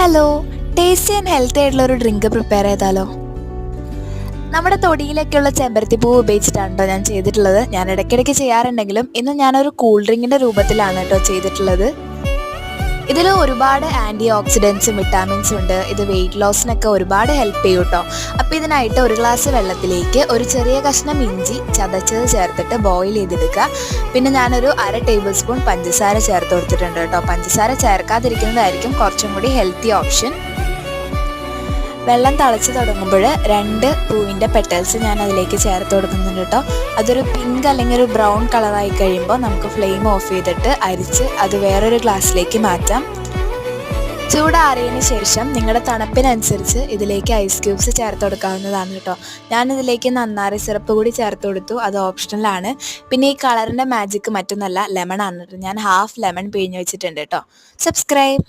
Hello, tasty and healthy ആയിട്ടുള്ള ഒരു drink prepare ചെയ്താലോ? നമ്മുടെ തൊടിയിലേക്കുള്ള ചെമ്പരത്തിപ്പൂ ഉപയോഗിച്ചിട്ടാണ് കേട്ടോ ഞാൻ ചെയ്തിട്ടുള്ളത്. ഞാൻ ഇടയ്ക്കിടയ്ക്ക് ചെയ്യാറുണ്ടെങ്കിലും ഇന്ന് ഞാനൊരു കൂൾ ഡ്രിങ്കിൻ്റെ രൂപത്തിലാണ് കേട്ടോ ചെയ്തിട്ടുള്ളത്. ഇതിൽ ഒരുപാട് ആൻറ്റി ഓക്സിഡൻസും വിറ്റാമിൻസും ഉണ്ട്. ഇത് വെയിറ്റ് ലോസിനൊക്കെ ഒരുപാട് ഹെൽപ്പ് ചെയ്യും കേട്ടോ. അപ്പോൾ ഇതിനായിട്ട് ഒരു ഗ്ലാസ് വെള്ളത്തിലേക്ക് ഒരു ചെറിയ കഷ്ണം ഇഞ്ചി ചതച്ചത് ചേർത്തിട്ട് ബോയിൽ ചെയ്തെടുക്കുക. പിന്നെ ഞാനൊരു 1/2 ടേബിൾ സ്പൂൺ പഞ്ചസാര ചേർത്ത് കൊടുത്തിട്ടുണ്ട് കേട്ടോ. പഞ്ചസാര ചേർക്കാതിരിക്കുന്നതായിരിക്കും കുറച്ചും കൂടി ഹെൽത്തി ഓപ്ഷൻ. വെള്ളം തിളച്ച് തുടങ്ങുമ്പോൾ 2 പൂവിൻ്റെ പെറ്റൽസ് ഞാൻ അതിലേക്ക് ചേർത്ത് കൊടുക്കുന്നുണ്ട് കേട്ടോ. അതൊരു പിങ്ക് അല്ലെങ്കിൽ ഒരു ബ്രൗൺ കളറായി കഴിയുമ്പോൾ നമുക്ക് ഫ്ലെയിം ഓഫ് ചെയ്തിട്ട് അരിച്ച് അത് വേറൊരു ഗ്ലാസ്സിലേക്ക് മാറ്റാം. ചൂടാറിയതിന് ശേഷം നിങ്ങളുടെ തണുപ്പിനനുസരിച്ച് ഇതിലേക്ക് ഐസ് ക്യൂബ്സ് ചേർത്ത് കൊടുക്കാവുന്നതാണ് കേട്ടോ. ഞാനിതിലേക്ക് നന്നാറി സിറപ്പ് കൂടി ചേർത്ത് കൊടുത്തു. അത് ഓപ്ഷണലാണ്. പിന്നെ ഈ കളറിൻ്റെ മാജിക്ക് മറ്റൊന്നല്ല, ലെമൺ ആണ് കേട്ടോ. ഞാൻ 1/2 ലെമൺ പിഴിഞ്ഞ് വെച്ചിട്ടുണ്ട് കേട്ടോ. സബ്സ്ക്രൈബ്.